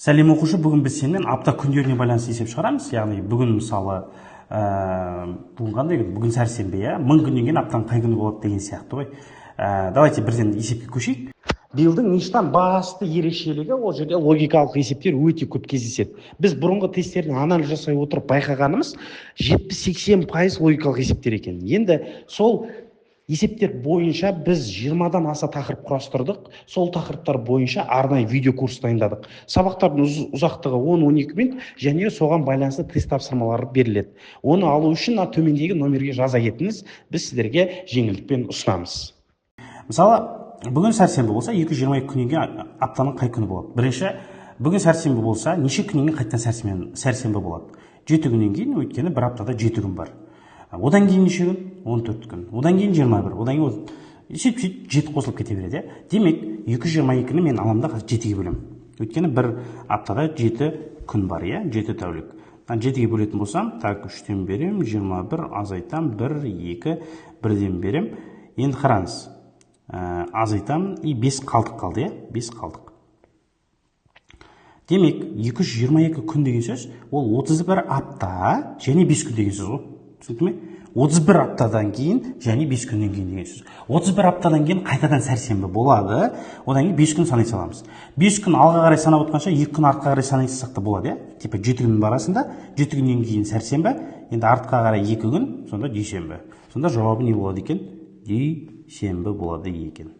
Сәлем оқушы, бүгін біз сенен апта күндеріне байланысты есеп шығарамыз. Яғни бүгін мысалы бүгін қандай күн? Бүгін сәрсенбі, иә? 1000 күннен кейін аптаның қай күні болады деген сияқты ғой. Давайте бірден есепке көшейік. Биллдің ништан басты ерекшелігі ол жерде логикалық есептер өте көп кездеседі. Біз бұрынғы тесттердің анализ жасай отырып байқағанымыз 70-80% логикалық есептер екен. Енді сол есептер бойынша біз 20-дан аса тақырып құрастырдық. Сол тақырыптар бойынша арнайы видео курс дайындадық. Сабақтардың ұзақтығы 10-12 минут және соған байланысты тест тапсырмалары беріледі. Оны алу үшін төмендегі номерге жаза кетіңіз. Біз сіздерге жеңілдікпен ұсынамыз. Мысалы, бүгін сәрсенбі болса, 222 күннен кейін аптаның қай күні болады? Бірінші, бүгін сәрсенбі болса, неше күннен кейін қайтадан сәрсенбі болады? 7 күннен кейін, өйткені бір аптада 7 күн бар. Одан кейін неше күн? 14 күн. Одан кейін 21. Одан кейін сөйтіп 7 қосылып кете береді. Демек, 222-ні мен аламда 7-ге бөлем. Өйткені бір аптада 7 күн бар, 7 тәулік. 7-ге бөлетін болсам, так 3-тен берем, 21, азайтам, 1, 2, 1-ден берем. Енді қараңыз, азайтам, 5 қалдық қалды, 5 қалдық. Демек, 222 күн деген сөз, ол 31 апта және 5 күн деген сөз ғой. Түсінді ме? 31 аптадан кейін және 5 күннен кейін деген сөз. 31 аптадан кейін қайтадан сәрсенбі болады. Одан кейін 5 күн санай саламыз. 5 күн алға қарай санап отқанша 2 күн артқа қарай санай салсақ та болады, Типа 7 күннің арасында 7 күннен кейін сәрсенбі, енді артқа қарай 2 күн, сонда дүйсенбі. Сонда жауабы не болады екен? Дүйсенбі болады екен.